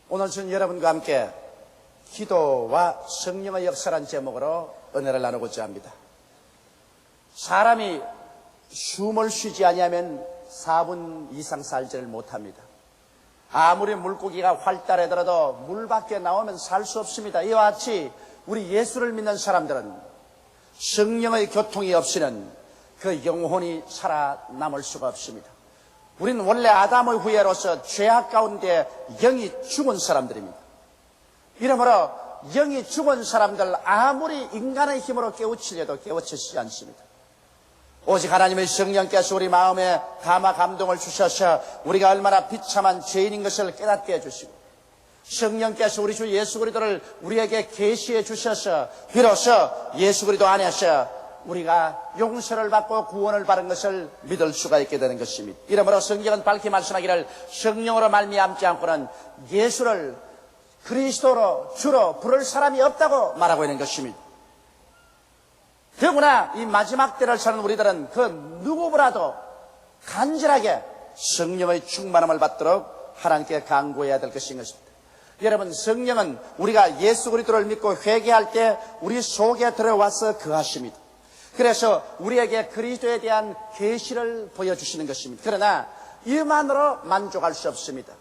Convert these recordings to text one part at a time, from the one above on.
오늘 저는 여러분과 함께 기도와 성령의 역사란 제목으로 은혜를 나누고자 합니다. 사람이 숨을 쉬지 아니하면 4분 이상 살지를 못합니다. 아무리 물고기가 활달하더라도 물 밖에 나오면 살 수 없습니다. 이와 같이 우리 예수를 믿는 사람들은 성령의 교통이 없이는 그 영혼이 살아남을 수가 없습니다. 우리는 원래 아담의 후예로서 죄악 가운데 영이 죽은 사람들입니다. 이러므로 영이 죽은 사람들 아무리 인간의 힘으로 깨우치려도 깨우치지 않습니다. 오직 하나님의 성령께서 우리 마음에 감화 감동을 주셔서 우리가 얼마나 비참한 죄인인 것을 깨닫게 해주시고, 성령께서 우리 주 예수 그리스도를 우리에게 계시해 주셔서 비로소 예수 그리스도 안에서 우리가 용서를 받고 구원을 받은 것을 믿을 수가 있게 되는 것입니다. 이러므로 성경은 밝히 말씀하기를 성령으로 말미암지 않고는 예수를 그리스도로 주로 부를 사람이 없다고 말하고 있는 것입니다. 더구나 이 마지막 때를 사는 우리들은 그 누구보다도 간절하게 성령의 충만함을 받도록 하나님께 간구해야 될 것인 것입니다. 여러분, 성령은 우리가 예수 그리스도를 믿고 회개할 때 우리 속에 들어와서 거하십니다. 그래서 우리에게 그리스도에 대한 계시를 보여주시는 것입니다. 그러나 이만으로 만족할 수 없습니다.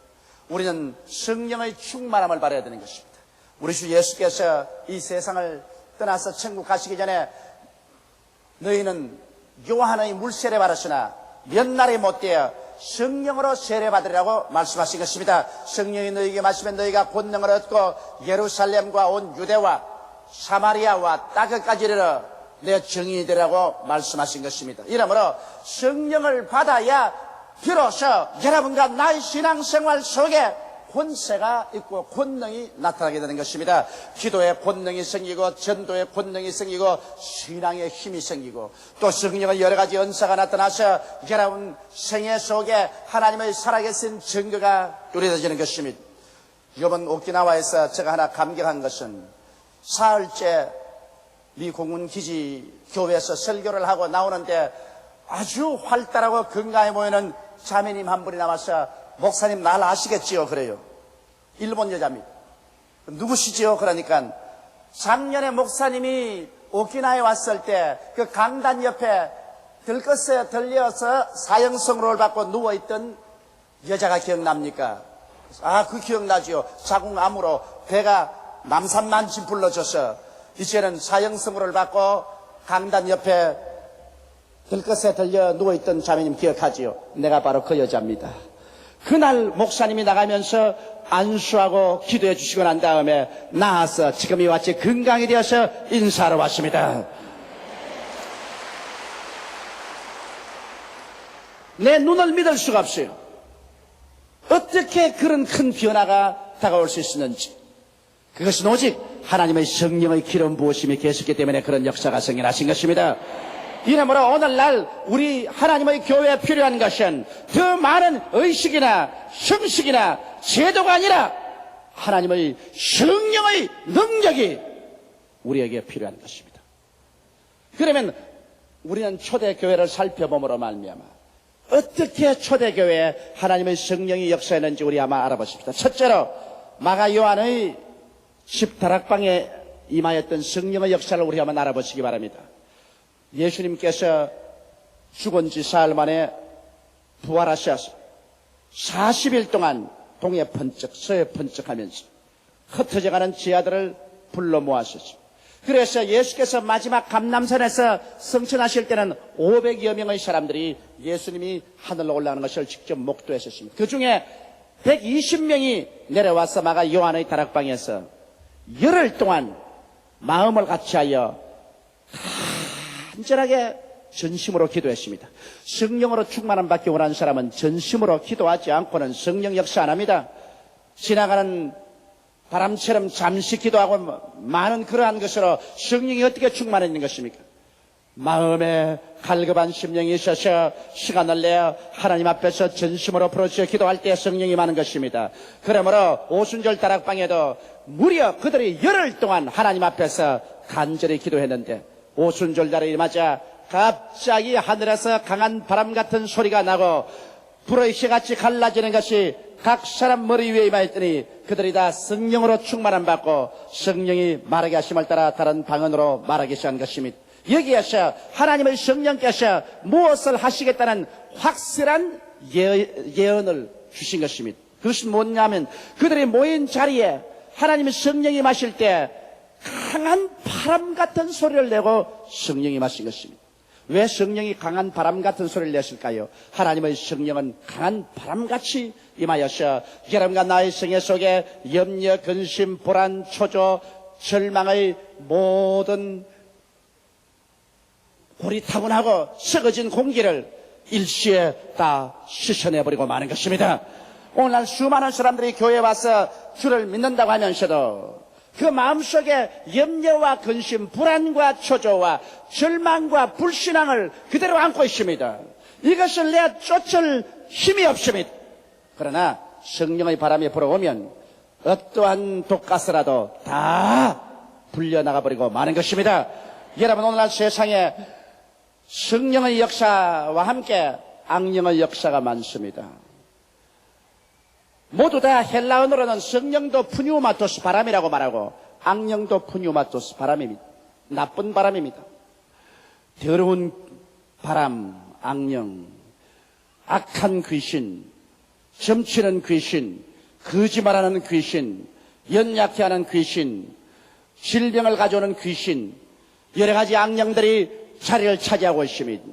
우리는 성령의 충만함을 받아야 되는 것입니다. 우리 주 예수께서 이 세상을 떠나서 천국 가시기 전에 너희는 요한의 물세례 받으시나 몇 날이 못되어 성령으로 세례받으라고 말씀하신 것입니다. 성령이 너희에게 마시면 너희가 권능을 얻고 예루살렘과 온 유대와 사마리아와 땅끝까지 이르러 내 증인이 되라고 말씀하신 것입니다. 이러므로 성령을 받아야 비로소 여러분과 나의 신앙생활 속에 권세가 있고 권능이 나타나게 되는 것입니다. 기도의 권능이 생기고 전도의 권능이 생기고 신앙의 힘이 생기고 또 성령의 여러 가지 은사가 나타나서 여러분 생애 속에 하나님의 살아계신 증거가 뚜렷해지는 것입니다. 이번 오키나와에서 제가 하나 감격한 것은 사흘째 미 공군 기지 교회에서 설교를 하고 나오는데 아주 활달하고 건강해 보이는 자매님 한 분이 나와서 목사님 날 아시겠지요? 그래요. 일본 여자입니다. 누구시지요? 그러니까 작년에 목사님이 오키나와에 왔을 때 그 강단 옆에 들것에 들려서 사형선고를 받고 누워있던 여자가 기억납니까? 아, 그 기억나지요. 자궁암으로 배가 남산만치 불러져서 이제는 사형선고를 받고 강단 옆에 들것에 들려 누워있던 자매님 기억하지요? 내가 바로 그 여자입니다. 그날 목사님이 나가면서 안수하고 기도해 주시고 난 다음에 나와서 지금 이와 같이 건강이 되어서 인사하러 왔습니다. 내 눈을 믿을 수가 없어요. 어떻게 그런 큰 변화가 다가올 수 있었는지. 그것은 오직 하나님의 성령의 기름 부으심이 계셨기 때문에 그런 역사가 생겨나신 것입니다. 이러므로 오늘날 우리 하나님의 교회에 필요한 것은 더 많은 의식이나 형식이나 제도가 아니라 하나님의 성령의 능력이 우리에게 필요한 것입니다. 그러면 우리는 초대교회를 살펴봄으로 말미암아 어떻게 초대교회에 하나님의 성령이 역사했는지 우리 아마 알아보십시다. 첫째로 마가 요한의 십다락방에 임하였던 성령의 역사를 우리 한번 알아보시기 바랍니다. 예수님께서 죽은 지 사흘 만에 부활하셔서 40일 동안 동해 번쩍 서해 번쩍 하면서 흩어져가는 지하들을 불러 모았었습니다. 그래서 예수께서 마지막 감람산에서 성천하실 때는 500여 명의 사람들이 예수님이 하늘로 올라가는 것을 직접 목도했었습니다. 그 중에 120명이 내려와서 마가 요한의 다락방에서 열흘 동안 마음을 같이하여 간절하게 전심으로 기도했습니다. 성령으로 충만함 받기 원하는 사람은 전심으로 기도하지 않고는 성령 역사 안 합니다. 지나가는 바람처럼 잠시 기도하고 많은 그러한 것으로 성령이 어떻게 충만해지는 것입니까? 마음에 갈급한 심령이 있어서 시간을 내어 하나님 앞에서 전심으로 부르짖어 기도할 때 성령이 많은 것입니다. 그러므로 오순절 다락방에도 무려 그들이 열흘 동안 하나님 앞에서 간절히 기도했는데 오순절 날이 맞아 갑자기 하늘에서 강한 바람 같은 소리가 나고 불의 혀같이 갈라지는 것이 각 사람 머리 위에 임하였더니 그들이 다 성령으로 충만함 받고 성령이 말하게 하심을 따라 다른 방언으로 말하기 시작한 것입니다. 여기에서 하나님의 성령께서 무엇을 하시겠다는 확실한 예언을 주신 것입니다. 그것은 뭐냐면 그들이 모인 자리에 하나님의 성령이 마실 때 강한 바람 같은 소리를 내고 성령이 마신 것입니다. 왜 성령이 강한 바람 같은 소리를 냈을까요? 하나님의 성령은 강한 바람같이 임하여서 여러분과 나의 생애 속에 염려, 근심, 불안, 초조, 절망의 모든 고리타분하고 썩어진 공기를 일시에 다 씻어내버리고 마는 것입니다. 오늘날 수많은 사람들이 교회에 와서 주를 믿는다고 하면서도 그 마음속에 염려와 근심, 불안과 초조와 절망과 불신앙을 그대로 안고 있습니다. 이것을 내가 쫓을 힘이 없습니다. 그러나 성령의 바람이 불어오면 어떠한 독가스라도 다 불려나가버리고 마는 것입니다. 여러분, 오늘날 세상에 성령의 역사와 함께 악령의 역사가 많습니다. 모두 다 헬라어로는 성령도 푸뉴마토스 바람이라고 말하고 악령도 푸뉴마토스 바람입니다. 나쁜 바람입니다. 더러운 바람, 악령, 악한 귀신, 점치는 귀신, 거짓말하는 귀신, 연약해 하는 귀신, 질병을 가져오는 귀신, 여러 가지 악령들이 자리를 차지하고 있습니다.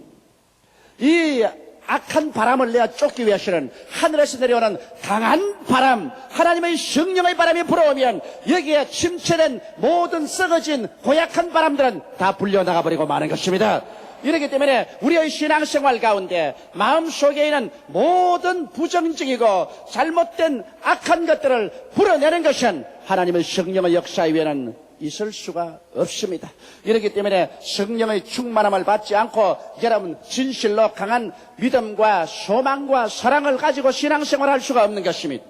이 악한 바람을 내가 쫓기 위해서는 하늘에서 내려오는 강한 바람, 하나님의 성령의 바람이 불어오면 여기에 침체된 모든 썩어진 고약한 바람들은 다 불려나가 버리고 마는 것입니다. 이렇기 때문에 우리의 신앙생활 가운데 마음속에 있는 모든 부정적이고 잘못된 악한 것들을 불어내는 것은 하나님의 성령의 역사 위에는 있을 수가 없습니다. 이렇기 때문에 성령의 충만함을 받지 않고 여러분 진실로 강한 믿음과 소망과 사랑을 가지고 신앙생활을 할 수가 없는 것입니다.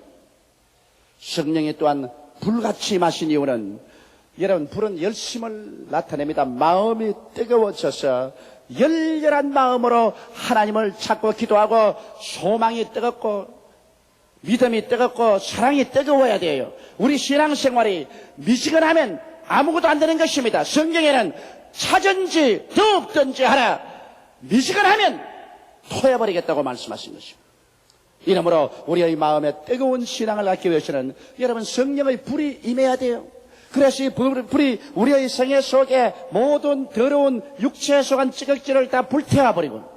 성령이 또한 불같이 임하신 이유는 여러분 불은 열심을 나타냅니다. 마음이 뜨거워져서 열렬한 마음으로 하나님을 찾고 기도하고 소망이 뜨겁고 믿음이 뜨겁고 사랑이 뜨거워야 돼요. 우리 신앙생활이 미지근하면 아무것도 안 되는 것입니다. 성경에는 차든지 더욱든지 하라, 미지근하면 토해버리겠다고 말씀하신 것입니다. 이러므로 우리의 마음에 뜨거운 신앙을 갖기 위해서는 여러분 성령의 불이 임해야 돼요. 그래서 이 불이 우리의 생애 속에 모든 더러운 육체에 속한 찌꺼기를 다 불태워버리고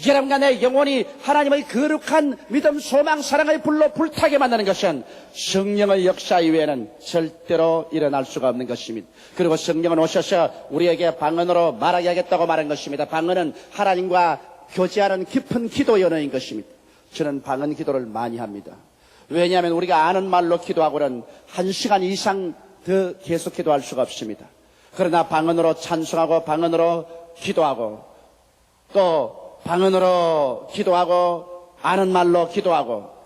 여러분과 내 영혼이 하나님의 거룩한 믿음, 소망, 사랑의 불로 불타게 만드는 것은 성령의 역사 이외에는 절대로 일어날 수가 없는 것입니다. 그리고 성령은 오셔서 우리에게 방언으로 말하게 하겠다고 말한 것입니다. 방언은 하나님과 교제하는 깊은 기도 연어인 것입니다. 저는 방언 기도를 많이 합니다. 왜냐하면 우리가 아는 말로 기도하고는 1시간 이상 더 계속 기도할 수가 없습니다. 그러나 방언으로 찬송하고 방언으로 기도하고 또 방언으로 기도하고 아는 말로 기도하고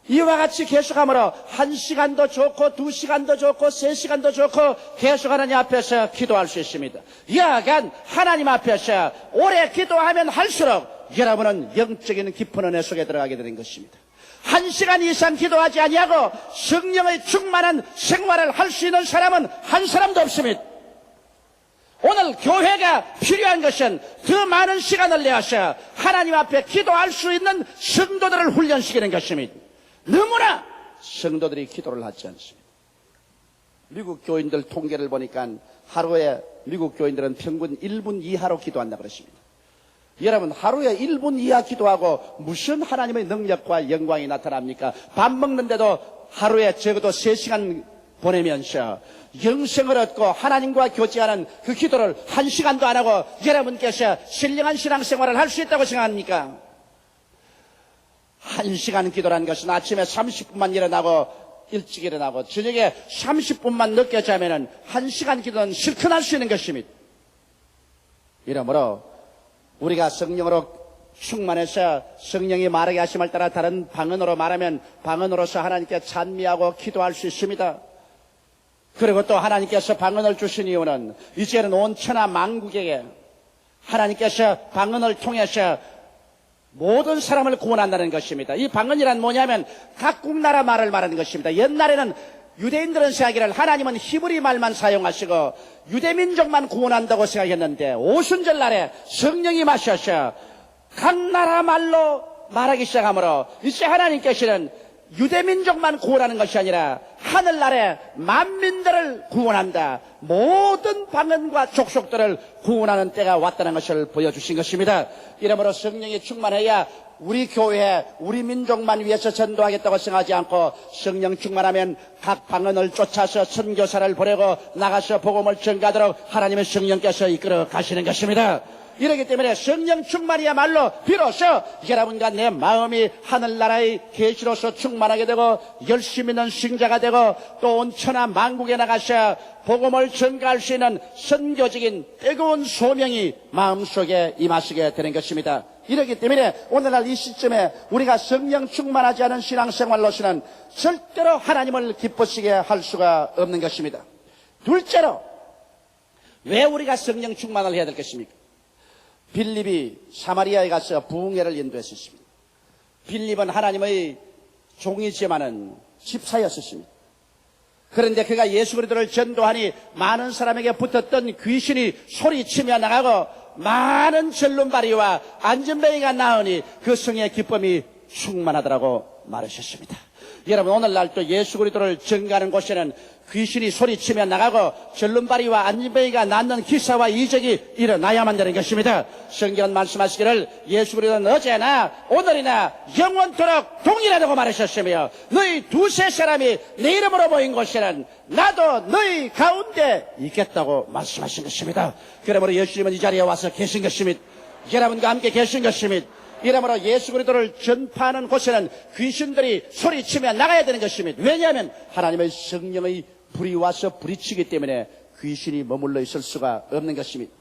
이와 같이 계속함으로 1시간도 좋고 2시간도 좋고 3시간도 좋고 계속 하나님 앞에서 기도할 수 있습니다. 여하간 하나님 앞에서 오래 기도하면 할수록 여러분은 영적인 깊은 은혜 속에 들어가게 되는 것입니다. 1시간 이상 기도하지 아니하고 성령의 충만한 생활을 할 수 있는 사람은 한 사람도 없습니다. 오늘 교회가 필요한 것은 더 많은 시간을 내어서 하나님 앞에 기도할 수 있는 성도들을 훈련시키는 것입니다. 너무나 성도들이 기도를 하지 않습니다. 미국 교인들 통계를 보니까 하루에 미국 교인들은 평균 1분 이하로 기도한다고 그랬습니다. 여러분 하루에 1분 이하 기도하고 무슨 하나님의 능력과 영광이 나타납니까? 밥 먹는데도 하루에 적어도 3시간 보내면서 영생을 얻고 하나님과 교제하는 그 기도를 1시간도 안 하고 여러분께서 신령한 신앙생활을 할 수 있다고 생각합니까? 1시간 기도라는 것은 아침에 30분만 일어나고 일찍 일어나고 저녁에 30분만 늦게 자면은 1시간 기도는 실컷 할 수 있는 것입니다. 이러므로 우리가 성령으로 충만해서 성령이 말하게 하심을 따라 다른 방언으로 말하면 방언으로서 하나님께 찬미하고 기도할 수 있습니다. 그리고 또 하나님께서 방언을 주신 이유는 이제는 온 천하 만국에게 하나님께서 방언을 통해서 모든 사람을 구원한다는 것입니다. 이 방언이란 뭐냐면 각국 나라 말을 말하는 것입니다. 옛날에는 유대인들은 생각하기를 하나님은 히브리 말만 사용하시고 유대민족만 구원한다고 생각했는데 오순절 날에 성령이 마셔서 각 나라 말로 말하기 시작하므로 이제 하나님께서는 유대민족만 구원하는 것이 아니라 하늘나라의 만민들을 구원한다. 모든 방언과 족속들을 구원하는 때가 왔다는 것을 보여주신 것입니다. 이러므로 성령이 충만해야 우리 교회, 우리 민족만 위해서 전도하겠다고 생각하지 않고 성령 충만하면 각 방언을 쫓아서 선교사를 보내고 나가서 복음을 전가하도록 하나님의 성령께서 이끌어 가시는 것입니다. 이러기 때문에 성령 충만이야말로 비로소 여러분과 내 마음이 하늘나라의 계시로서 충만하게 되고 열심 있는 신자가 되고 또 온 천하 만국에 나가서 복음을 전가할 수 있는 선교적인 뜨거운 소명이 마음속에 임하시게 되는 것입니다. 이렇기 때문에 오늘날 이 시점에 우리가 성령 충만하지 않은 신앙생활로서는 절대로 하나님을 기쁘시게 할 수가 없는 것입니다. 둘째로 왜 우리가 성령 충만을 해야 될 것입니까? 빌립이 사마리아에 가서 부흥회를 인도했었습니다. 빌립은 하나님의 종이지만은 집사였었습니다. 그런데 그가 예수 그리스도를 전도하니 많은 사람에게 붙었던 귀신이 소리치며 나가고 많은 절름발이와 안전뱅이가 나으니 그 성의 기쁨이 충만하더라고 말하셨습니다. 여러분 오늘날 또 예수 그리스도를 전가하는 곳에는 귀신이 소리치며 나가고 절름발이와 안전뱅이가 낫는 기사와 이적이 일어나야만 되는 것입니다. 성경은 말씀하시기를 예수 그리스도는 어제나 오늘이나 영원토록 동일하다고 말하셨으며 너희 두세 사람이 내 이름으로 모인 곳에는 나도 너희 가운데 있겠다고 말씀하신 것입니다. 그러므로 예수님은 이 자리에 와서 계신 것입니다. 여러분과 함께 계신 것입니다. 이러므로 예수 그리스도를 전파하는 곳에는 귀신들이 소리치며 나가야 되는 것입니다. 왜냐하면 하나님의 성령의 불이 와서 부딪히기 때문에 귀신이 머물러 있을 수가 없는 것입니다.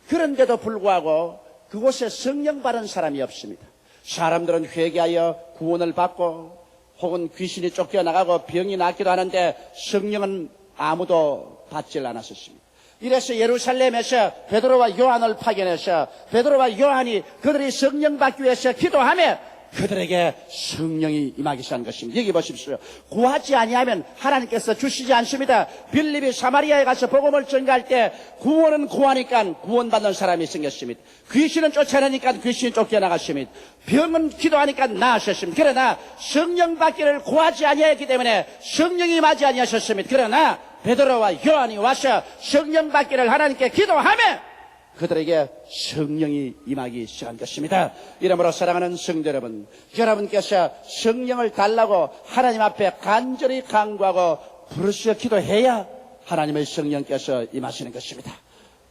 그런데도 불구하고 그곳에 성령 받은 사람이 없습니다. 사람들은 회개하여 구원을 받고 혹은 귀신이 쫓겨나가고 병이 낫기도 하는데 성령은 아무도 받질 않았었습니다. 이래서 예루살렘에서 베드로와 요한을 파견해서 베드로와 요한이 그들이 성령 받기 위해서 기도하며 그들에게 성령이 임하기 시작한 것입니다. 여기 보십시오. 구하지 아니하면 하나님께서 주시지 않습니다. 빌립이 사마리아에 가서 복음을 전가할 때 구원은 구하니까 구원받는 사람이 생겼습니다. 귀신은 쫓아내니까 귀신이 쫓겨나갔습니다. 병은 기도하니까 나으셨습니다. 그러나 성령 받기를 구하지 아니하였기 때문에 성령이 임하지 아니하셨습니다. 그러나 베드로와 요한이 와서 성령 받기를 하나님께 기도하며 그들에게 성령이 임하기 시작한 것입니다. 이러므로 사랑하는 성도 여러분, 여러분께서 성령을 달라고 하나님 앞에 간절히 간구하고 부르짖어 기도해야 하나님의 성령께서 임하시는 것입니다.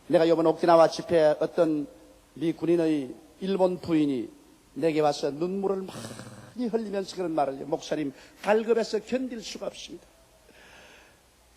내가 이번 오키나와 집회에 어떤 미 군인의 일본 부인이 내게 와서 눈물을 많이 흘리면서 그런 말을 해요. 목사님, 갈급해서 견딜 수가 없습니다.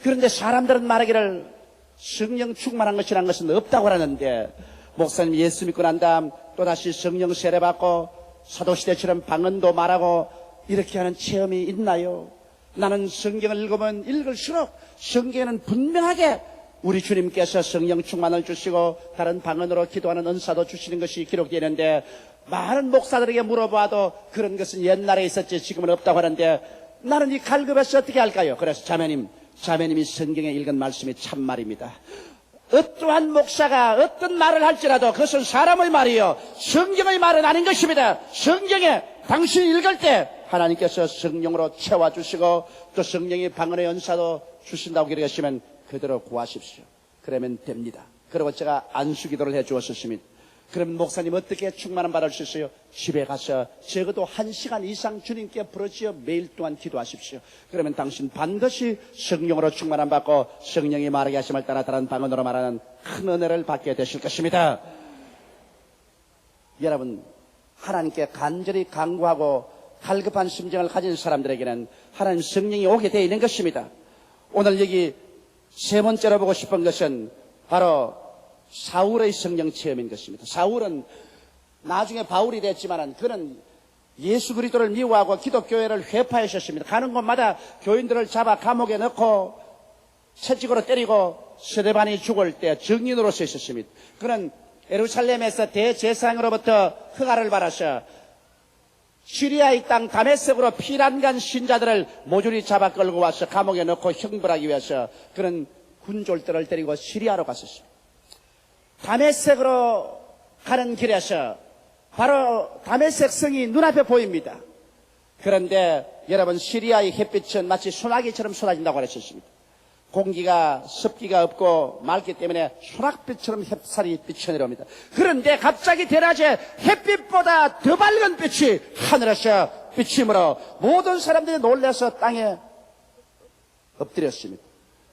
그런데 사람들은 말하기를 성령 충만한 것이라는 것은 없다고 하는데 목사님 예수 믿고 난 다음 또다시 성령 세례받고 사도시대처럼 방언도 말하고 이렇게 하는 체험이 있나요? 나는 성경을 읽으면 읽을수록 성경에는 분명하게 우리 주님께서 성령 충만을 주시고 다른 방언으로 기도하는 은사도 주시는 것이 기록되어 있는데 많은 목사들에게 물어봐도 그런 것은 옛날에 있었지 지금은 없다고 하는데 나는 이 갈급해서 어떻게 할까요? 그래서 자매님이 성경에 읽은 말씀이 참말입니다. 어떠한 목사가 어떤 말을 할지라도 그것은 사람의 말이요 성경의 말은 아닌 것입니다. 성경에 당신이 읽을 때 하나님께서 성령으로 채워주시고 또 성령이 방언의 은사도 주신다고 기록하시면 그대로 구하십시오. 그러면 됩니다. 그리고 제가 안수기도를 해주었습니다. 그럼 목사님 어떻게 충만함 받을 수 있어요? 집에 가서 적어도 1시간 이상 주님께 부르짖어 매일 동안 기도하십시오. 그러면 당신 반드시 성령으로 충만함 받고 성령이 말하게 하심을 따라 다른 방언으로 말하는 큰 은혜를 받게 되실 것입니다. 여러분, 하나님께 간절히 간구하고 갈급한 심정을 가진 사람들에게는 하나님 성령이 오게 되어 있는 것입니다. 오늘 여기 세 번째로 보고 싶은 것은 바로 사울의 성령 체험인 것입니다. 사울은 나중에 바울이 됐지만은 그는 예수 그리스도를 미워하고 기독교회를 회파하셨습니다. 가는 곳마다 교인들을 잡아 감옥에 넣고 채찍으로 때리고 스데반이 죽을 때 증인으로서 있었습니다. 그는 예루살렘에서 대제사장으로부터 허가를 받아서 시리아의 땅 다메섹으로 피난간 신자들을 모조리 잡아 끌고 와서 감옥에 넣고 형벌하기 위해서 그런 군졸들을 데리고 시리아로 갔었습니다. 다메섹으로 가는 길에서 바로 다메섹 성이 눈앞에 보입니다. 그런데 여러분, 시리아의 햇빛은 마치 소나기처럼 쏟아진다고 그랬었습니다. 공기가 습기가 없고 맑기 때문에 소낙빛처럼 햇살이 비춰내려옵니다. 그런데 갑자기 대낮에 햇빛보다 더 밝은 빛이 하늘에서 비치므로 모든 사람들이 놀라서 땅에 엎드렸습니다.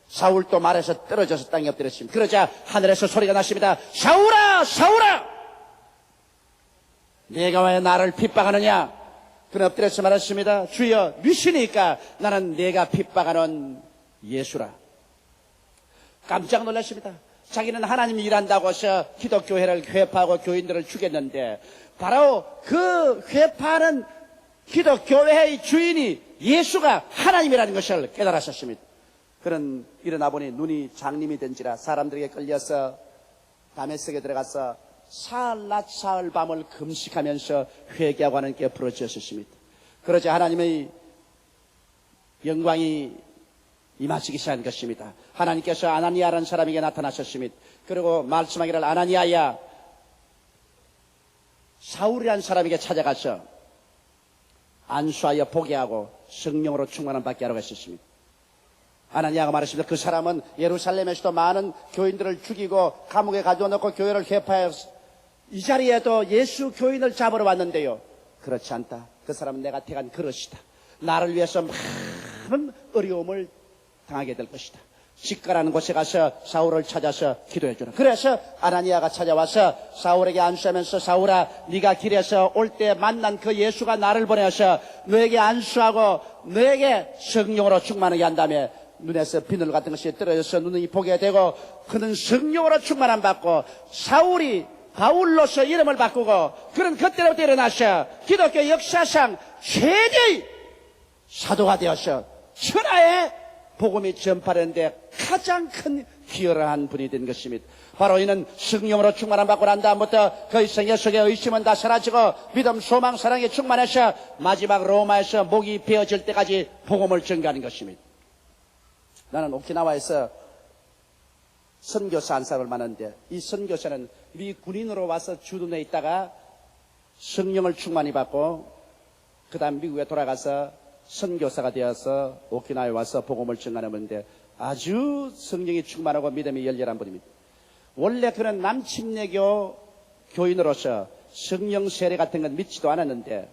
사울도 말에서 떨어져서 땅에 엎드렸습니다. 그러자 하늘에서 소리가 났습니다. 사울아, 사울아, 내가 왜 나를 핍박하느냐? 그는 엎드려서 말했습니다. 주여, 미시니까 나는 내가 핍박하는 예수라. 깜짝 놀랐습니다. 자기는 하나님이 일한다고 해서 기독교회를 회파하고 교인들을 죽였는데 바로 그 회파하는 기독교회의 주인이 예수가 하나님이라는 것을 깨달았었습니다. 그는 일어나 보니 눈이 장님이 된지라 사람들에게 끌려서 다메섹에 들어가서 사흘 낮 사흘 밤을 금식하면서 회개하고 하나님께 부르짖었습니다. 그러자 하나님의 영광이 임하시기 시작한 것입니다. 하나님께서 아나니아라는 사람에게 나타나셨습니다. 그리고 말씀하기를 아나니아야, 사울이라는 사람에게 찾아가서 안수하여 보게 하고 성령으로 충만함 받게 하라고 했었습니다. 아나니아가 말했습니다. 그 사람은 예루살렘에서도 많은 교인들을 죽이고 감옥에 가져놓고 교회를 회파해서 이 자리에도 예수 교인을 잡으러 왔는데요. 그렇지 않다. 그 사람은 내가 택한 그릇이다. 나를 위해서 많은 어려움을 당하게 될 것이다. 시가라는 곳에 가서 사울을 찾아서 기도해 주라. 그래서 아나니아가 찾아와서 사울에게 안수하면서 사울아, 네가 길에서 올 때 만난 그 예수가 나를 보내서 너에게 안수하고 너에게 성령으로 충만하게 한 다음에 눈에서 비늘 같은 것이 떨어져서 눈이 보게 되고 그는 성령으로 충만함 받고 사울이 바울로서 이름을 바꾸고 그는 그때부터 일어나서 기독교 역사상 최대의 사도가 되어서 천하에 복음이 전파되는데 가장 큰 기여를 한 분이 된 것입니다. 바로 이는 성령으로 충만함 받고 난 다음부터 그의 생애 속에 의심은 다 사라지고 믿음, 소망, 사랑에 충만해서 마지막 로마에서 목이 베어질 때까지 복음을 전가하는 것입니다. 나는 오키나와에서 선교사 한 사람을 만났는데 이 선교사는 미 군인으로 와서 주둔해 있다가 성령을 충만히 받고 그 다음 미국에 돌아가서 선교사가 되어서 오키나와에 와서 복음을 전하는 분인데 아주 성령이 충만하고 믿음이 열렬한 분입니다. 원래 그는 남침례교 교인으로서 성령 세례 같은 건 믿지도 않았는데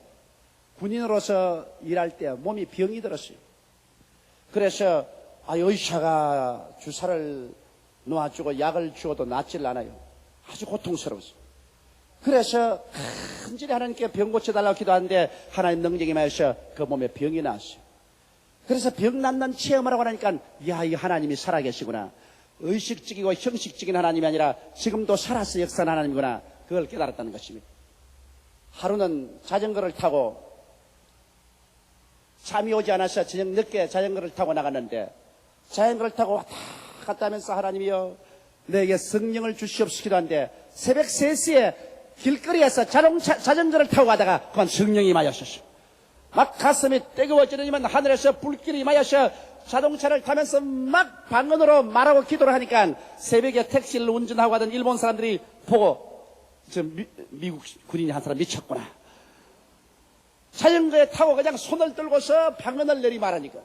군인으로서 일할 때 몸이 병이 들었어요. 그래서 의사가 주사를 놓아주고 약을 주어도 낫질 않아요. 아주 고통스러웠어요. 그래서 간절히 하나님께 병 고쳐달라고 기도하는데 하나님 능력이 임하셔서 그 몸에 병이 나왔어요. 그래서 병 낫는 체험을 하고 나니까 이 하나님이 살아계시구나. 의식적이고 형식적인 하나님이 아니라 지금도 살아서 역사하는 하나님이구나. 그걸 깨달았다는 것입니다. 하루는 자전거를 타고 잠이 오지 않아서 저녁 늦게 자전거를 타고 나갔는데 자전거를 타고 왔다 갔다 하면서 하나님이여 내게 성령을 주시옵소서 기도하는데 새벽 3시에 길거리에서 자전거를 타고 가다가 그건 성령이 임하셨어요. 막 가슴이 뜨거워지더니만 하늘에서 불길이 임하셔서 자동차를 타면서 막 방언으로 말하고 기도를 하니까 새벽에 택시를 운전하고 가던 일본 사람들이 보고 미국 군인이 한 사람 미쳤구나. 자전거에 타고 그냥 손을 들고서 방언을 내리말하니까.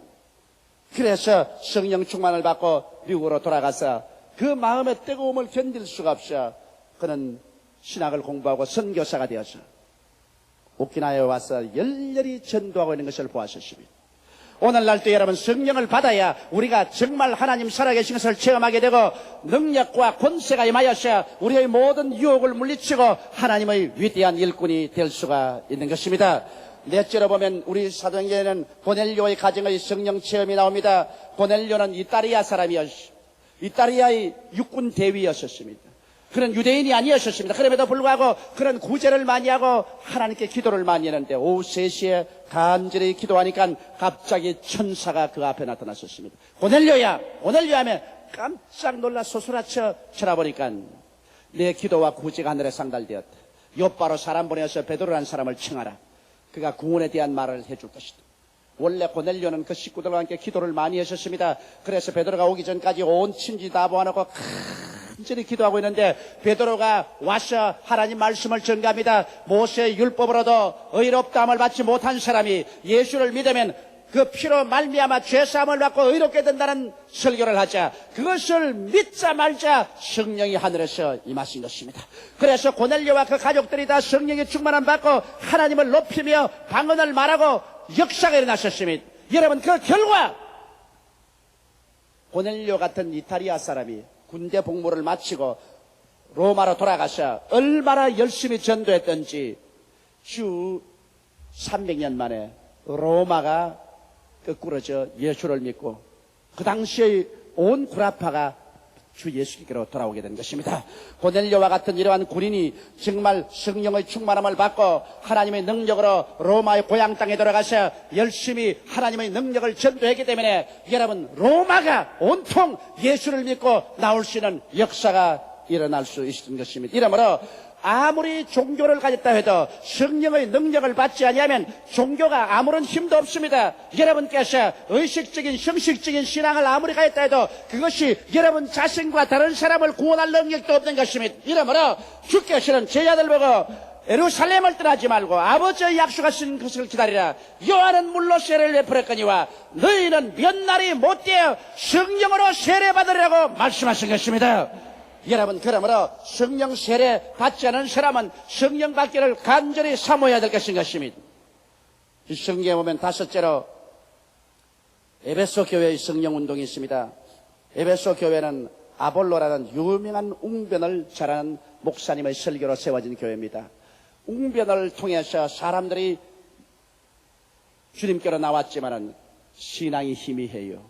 그래서 성령 충만을 받고 미국으로 돌아가서 그 마음의 뜨거움을 견딜 수가 없어 그는 신학을 공부하고 선교사가 되어서 오키나와에 와서 열렬히 전도하고 있는 것을 보았습니다. 오늘날도 여러분 성령을 받아야 우리가 정말 하나님 살아계신 것을 체험하게 되고 능력과 권세가 임하여서 우리의 모든 유혹을 물리치고 하나님의 위대한 일꾼이 될 수가 있는 것입니다. 넷째로 보면 우리 사도행전에는 고넬료의 가정의 성령 체험이 나옵니다. 고넬료는 이따리아 사람이었습니다. 이따리아의 육군 대위였었습니다. 그는 유대인이 아니었습니다. 그럼에도 불구하고 그런 구제를 많이 하고 하나님께 기도를 많이 했는데 오후 3시에 간절히 기도하니까 갑자기 천사가 그 앞에 나타났었습니다. 고넬료야, 고넬료 하면 깜짝 놀라 소스라쳐 쳐다보니까 내 기도와 구제가 하늘에 상달되었다. 욥바로 사람 보내어서 베드로라는 사람을 청하라. 그가 구원에 대한 말을 해줄 것이다. 원래 고넬료는 그 식구들과 함께 기도를 많이 하셨습니다. 그래서 베드로가 오기 전까지 온 친지 다 모아놓고 간절히 기도하고 있는데 베드로가 와서 하나님 말씀을 전가합니다. 모세의 율법으로도 의롭다함을 받지 못한 사람이 예수를 믿으면 그 피로 말미암아 죄사함을 받고 의롭게 된다는 설교를 하자 그것을 믿자 말자 성령이 하늘에서 임하신 것입니다. 그래서 고넬료와 그 가족들이 다 성령의 충만함 받고 하나님을 높이며 방언을 말하고 역사가 일어나셨습니다. 여러분, 그 결과 고넬료 같은 이탈리아 사람이 군대 복무를 마치고 로마로 돌아가서 얼마나 열심히 전도했던지 주 300년 만에 로마가 거꾸로져 예수를 믿고 그 당시의 온 구라파가 주 예수께로 돌아오게 된 것입니다. 고넬료와 같은 이러한 군인이 정말 성령의 충만함을 받고 하나님의 능력으로 로마의 고향 땅에 들어가서 열심히 하나님의 능력을 전도했기 때문에 여러분, 로마가 온통 예수를 믿고 나올 수 있는 역사가 일어날 수 있는 것입니다. 이러므로 아무리 종교를 가졌다 해도 성령의 능력을 받지 아니하면 종교가 아무런 힘도 없습니다. 여러분께서 의식적인 형식적인 신앙을 아무리 가졌다 해도 그것이 여러분 자신과 다른 사람을 구원할 능력도 없는 것입니다. 이러므로 주께서는 제자들 보고 예루살렘을 떠나지 말고 아버지의 약속하신 것을 기다리라. 요한은 물로 세례를 베풀었거니와 너희는 몇 날이 못되어 성령으로 세례받으라고 말씀하신 것입니다. 여러분, 그러므로 성령 세례 받지 않은 사람은 성령 받기를 간절히 사모해야 될 것입니다. 이 성경에 보면 다섯째로 에베소 교회의 성령 운동이 있습니다. 에베소 교회는 아볼로라는 유명한 웅변을 잘하는 목사님의 설교로 세워진 교회입니다. 웅변을 통해서 사람들이 주님께로 나왔지만은 신앙이 희미해요.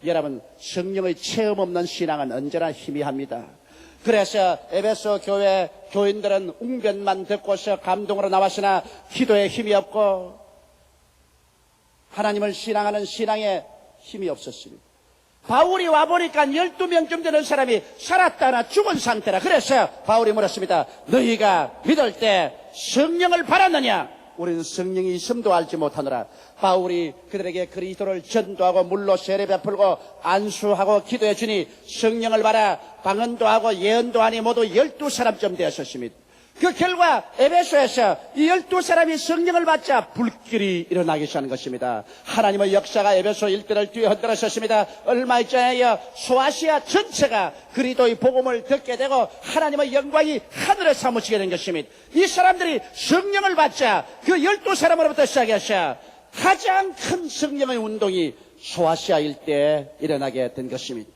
여러분, 성령의 체험 없는 신앙은 언제나 희미합니다. 그래서 에베소 교회 교인들은 웅변만 듣고서 감동으로 나왔으나 기도에 힘이 없고 하나님을 신앙하는 신앙에 힘이 없었습니다. 바울이 와보니까 12명쯤 되는 사람이 살았다나 죽은 상태라. 그래서 바울이 물었습니다. 너희가 믿을 때 성령을 받았느냐? 우리는 성령이 있음도 알지 못하노라. 바울이 그들에게 그리스도를 전도하고 물로 세례 베풀고 안수하고 기도해 주니 성령을 받아 방언도 하고 예언도 하니 모두 12사람쯤 되었습니다. 그 결과 에베소에서 이 12사람이 성령을 받자 불길이 일어나기 시작하는 것입니다. 하나님의 역사가 에베소 일대를 뒤에 흔들었습니다. 얼마 전에요 소아시아 전체가 그리스도의 복음을 듣게 되고 하나님의 영광이 하늘에 사무치게 된 것입니다. 이 사람들이 성령을 받자 그 12사람으로부터 시작해서 가장 큰 성령의 운동이 소아시아 일대에 일어나게 된 것입니다.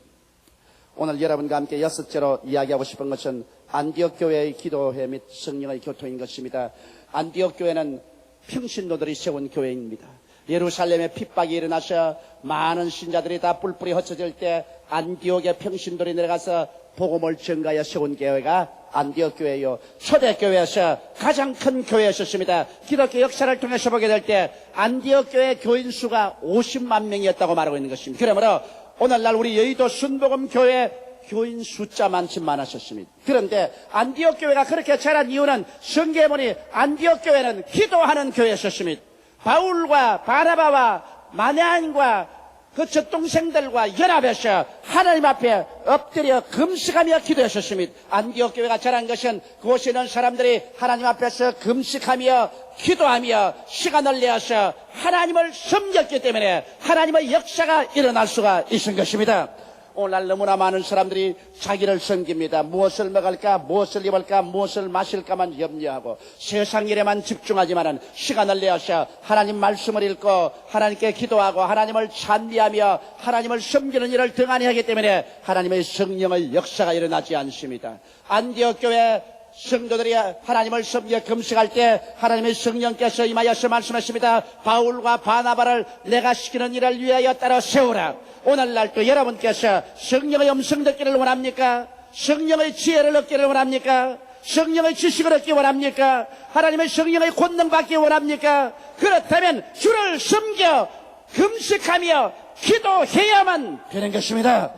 오늘 여러분과 함께 여섯째로 이야기하고 싶은 것은 안디옥 교회의 기도회 및 성령의 교통인 것입니다. 안디옥 교회는 평신도들이 세운 교회입니다. 예루살렘에 핍박이 일어나서 많은 신자들이 다 뿔뿔이 흩어질 때 안디옥의 평신도들이 내려가서 복음을 전가하여 세운 교회가 안디옥 교회요. 초대교회에서 가장 큰 교회였습니다. 기독교 역사를 통해서 보게 될 때 안디옥 교회 교인 수가 50만 명이었다고 말하고 있는 것입니다. 그러므로 오늘날 우리 여의도 순복음 교회 교인 숫자만큼 많았었습니다. 그런데 안디옥 교회가 그렇게 자란 이유는 성경에 보니 안디옥 교회는 기도하는 교회였습니다. 바울과 바나바와 마네안과 그 젖동생들과 연합해서 하나님 앞에 엎드려 금식하며 기도했었습니다. 안디옥 교회가 자란 것은 그곳에 있는 사람들이 하나님 앞에서 금식하며 기도하며 시간을 내어서 하나님을 섬겼기 때문에 하나님의 역사가 일어날 수가 있은 것입니다. 오늘날 너무나 많은 사람들이 자기를 섬깁니다. 무엇을 먹을까, 무엇을 입을까, 무엇을 마실까만 염려하고 세상 일에만 집중하지만은 시간을 내어서 하나님 말씀을 읽고 하나님께 기도하고 하나님을 찬미하며 하나님을 섬기는 일을 등한히 하기 때문에 하나님의 성령의 역사가 일어나지 않습니다. 안디옥 교회 성도들이 하나님을 섬겨 금식할 때 하나님의 성령께서 임하여서 말씀하십니다. 바울과 바나바를 내가 시키는 일을 위하여 따라 세우라. 오늘날 또 여러분께서 성령의 음성 듣기를 원합니까? 성령의 지혜를 얻기를 원합니까? 성령의 지식을 얻기 원합니까? 하나님의 성령의 권능 받기 원합니까? 그렇다면 주를 섬겨 금식하며 기도해야만 되는 것입니다.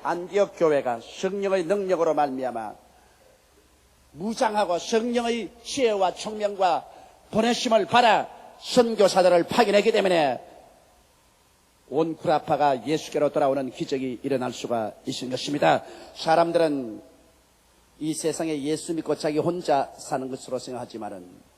안디옥 교회가 성령의 능력으로 말미암아 무장하고 성령의 지혜와 총명과 보내심을 받아 선교사들을 파견했기 때문에 온 구라파가 예수께로 돌아오는 기적이 일어날 수가 있는 것입니다. 사람들은 이 세상에 예수 믿고 자기 혼자 사는 것으로 생각하지만은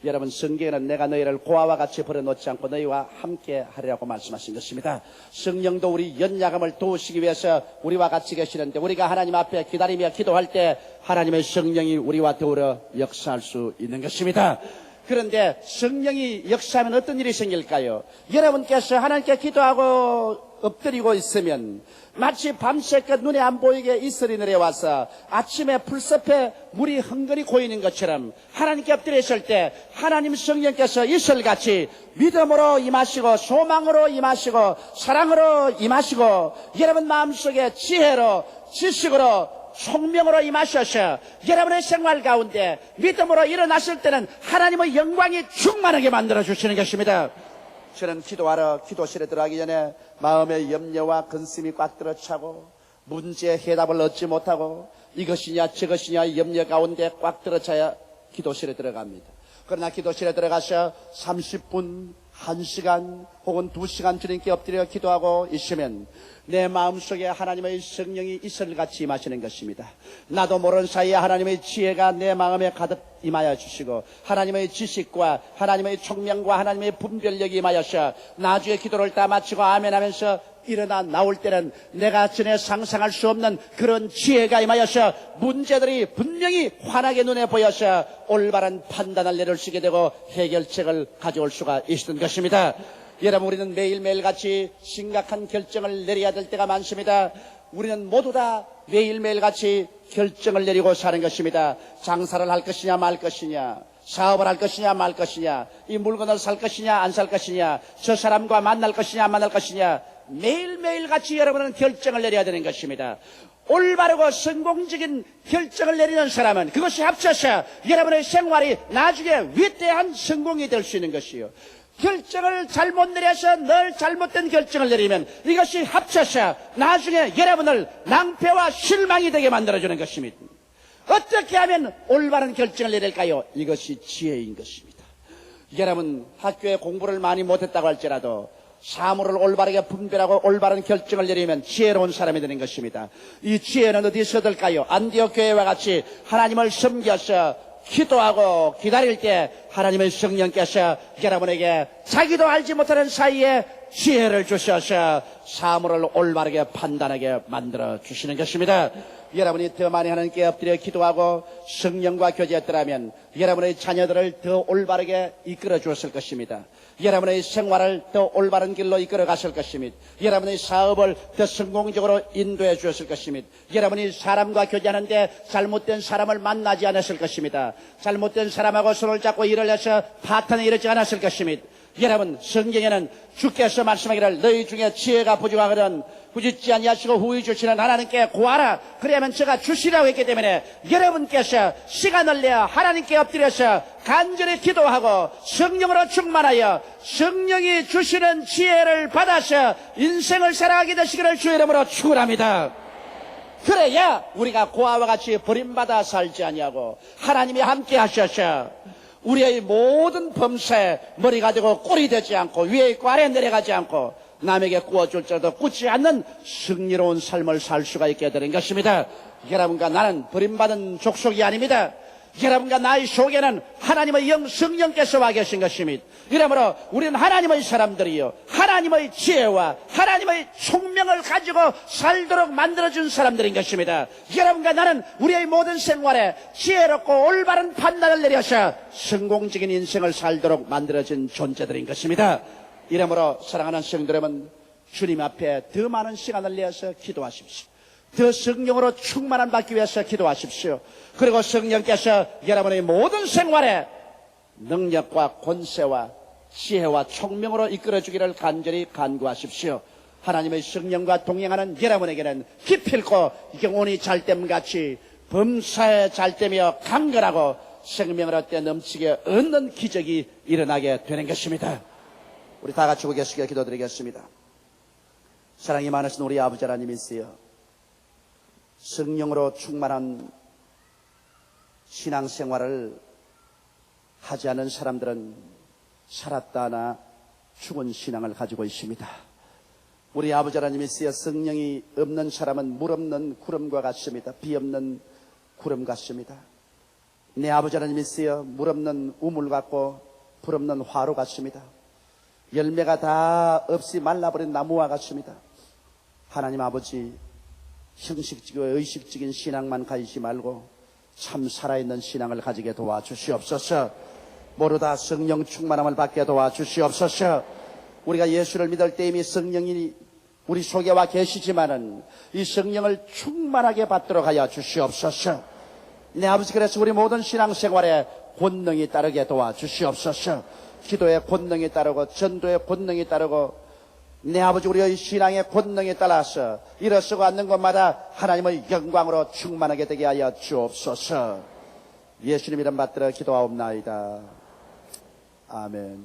여러분, 성경에는 내가 너희를 고아와 같이 버려놓지 않고 너희와 함께 하리라고 말씀하신 것입니다. 성령도 우리 연약함을 도우시기 위해서 우리와 같이 계시는데, 우리가 하나님 앞에 기다리며 기도할 때 하나님의 성령이 우리와 더불어 역사할 수 있는 것입니다. 그런데 성령이 역사하면 어떤 일이 생길까요? 여러분께서 하나님께 기도하고 엎드리고 있으면 마치 밤새껏 눈에 안 보이게 이슬이 내려와서 아침에 풀숲에 물이 흥건히 고이는 것처럼 하나님께 엎드려 있을 때 하나님 성령께서 이슬같이 믿음으로 임하시고 소망으로 임하시고 사랑으로 임하시고 여러분 마음속에 지혜로 지식으로 총명으로 임하셔서 여러분의 생활 가운데 믿음으로 일어났을 때는 하나님의 영광이 충만하게 만들어주시는 것입니다. 저는 기도하러 기도실에 들어가기 전에 마음의 염려와 근심이 꽉 들어차고 문제의 해답을 얻지 못하고 이것이냐 저것이냐 염려 가운데 꽉 들어차야 기도실에 들어갑니다. 그러나 기도실에 들어가서 30분, 1시간 혹은 2시간 주님께 엎드려 기도하고 있으면 내 마음속에 하나님의 성령이 이슬같이 임하시는 것입니다. 나도 모르는 사이에 하나님의 지혜가 내 마음에 가득 임하여 주시고 하나님의 지식과 하나님의 총명과 하나님의 분별력이 임하여서 나중에 기도를 다 마치고 아멘 하면서 일어나 나올 때는 내가 전에 상상할 수 없는 그런 지혜가 임하여서 문제들이 분명히 환하게 눈에 보여서 올바른 판단을 내릴 수 있게 되고 해결책을 가져올 수가 있는 것입니다. 여러분, 우리는 매일매일 같이 심각한 결정을 내려야 될 때가 많습니다. 우리는 모두 다 매일매일 같이 결정을 내리고 사는 것입니다. 장사를 할 것이냐 말 것이냐, 사업을 할 것이냐 말 것이냐, 이 물건을 살 것이냐 안 살 것이냐, 저 사람과 만날 것이냐 안 만날 것이냐, 매일매일 같이 여러분은 결정을 내려야 되는 것입니다. 올바르고 성공적인 결정을 내리는 사람은 그것이 합쳐서 여러분의 생활이 나중에 위대한 성공이 될 수 있는 것이요, 결정을 잘못 내려서 늘 잘못된 결정을 내리면 이것이 합쳐서 나중에 여러분을 낭패와 실망이 되게 만들어주는 것입니다. 어떻게 하면 올바른 결정을 내릴까요? 이것이 지혜인 것입니다. 여러분, 학교에 공부를 많이 못했다고 할지라도 사물을 올바르게 분별하고 올바른 결정을 내리면 지혜로운 사람이 되는 것입니다. 이 지혜는 어디서 얻을까요? 안디옥 교회와 같이 하나님을 섬겨서 기도하고 기다릴 때 하나님의 성령께서 여러분에게 자기도 알지 못하는 사이에 지혜를 주셔서 사물을 올바르게 판단하게 만들어 주시는 것입니다. 여러분이 더 많이 하나님께 엎드려 기도하고 성령과 교제했더라면 여러분의 자녀들을 더 올바르게 이끌어 주었을 것입니다. 여러분의 생활을 더 올바른 길로 이끌어 갔을 것입니다. 여러분의 사업을 더 성공적으로 인도해 주었을 것입니다. 여러분이 사람과 교제하는데 잘못된 사람을 만나지 않았을 것입니다. 잘못된 사람하고 손을 잡고 일을 해서 파탄에 이르지 않았을 것입니다. 여러분, 성경에는 주께서 말씀하기를 너희 중에 지혜가 부족하거든 부짓지 아니하시고 후히 주시는 하나님께 구하라 그러면 제가 주시라고 했기 때문에 여러분께서 시간을 내어 하나님께 엎드려서 간절히 기도하고 성령으로 충만하여 성령이 주시는 지혜를 받아서 인생을 살아가게 되시기를 주의 이름으로 축원합니다. 그래야 우리가 고아와 같이 버림받아 살지 아니하고 하나님이 함께 하셔서 우리의 모든 범사에 머리가 되고 꼴이 되지 않고 위에 있고 아래에 내려가지 않고 남에게 구워줄지라도 굳지 않는 승리로운 삶을 살 수가 있게 되는 것입니다. 여러분과 나는 버림받은 족속이 아닙니다. 여러분과 나의 속에는 하나님의 영 성령께서 와 계신 것입니다. 이러므로 우리는 하나님의 사람들이요 하나님의 지혜와 하나님의 총명을 가지고 살도록 만들어준 사람들인 것입니다. 여러분과 나는 우리의 모든 생활에 지혜롭고 올바른 판단을 내려서 성공적인 인생을 살도록 만들어진 존재들인 것입니다. 이러므로 사랑하는 성도 여러분, 주님 앞에 더 많은 시간을 내어서 기도하십시오. 더 성령으로 충만함 받기 위해서 기도하십시오. 그리고 성령께서 여러분의 모든 생활에 능력과 권세와 지혜와 총명으로 이끌어주기를 간절히 간구하십시오. 하나님의 성령과 동행하는 여러분에게는 기필코 영혼이 잘됨같이 범사에 잘되며 강건하고 생명을 얻되 넘치게 얻는 기적이 일어나게 되는 것입니다. 우리 다 같이 고개숙여 기도드리겠습니다. 사랑이 많으신 우리 아버지 하나님이시여, 성령으로 충만한 신앙생활을 하지 않은 사람들은 살았다 하나 죽은 신앙을 가지고 있습니다. 우리 아버지 하나님이 쓰여 성령이 없는 사람은 물 없는 구름과 같습니다. 비 없는 구름 같습니다. 내 아버지 하나님이 쓰여 물 없는 우물 같고 불 없는 화로 같습니다. 열매가 다 없이 말라버린 나무와 같습니다. 하나님 아버지, 형식적이고 의식적인 신앙만 가지지 말고 참 살아있는 신앙을 가지게 도와주시옵소서. 모두 다 성령 충만함을 받게 도와주시옵소서. 우리가 예수를 믿을 때 이미 성령이 우리 속에 와 계시지만은 이 성령을 충만하게 받도록 하여 주시옵소서. 내 아버지, 그래서 우리 모든 신앙생활에 권능이 따르게 도와주시옵소서. 기도의 권능이 따르고 전도의 권능이 따르고 내 아버지, 우리의 신앙의 권능에 따라서 일어서고 앉는 곳마다 하나님의 영광으로 충만하게 되게 하여 주옵소서. 예수님 이름 받들어 기도하옵나이다. 아멘.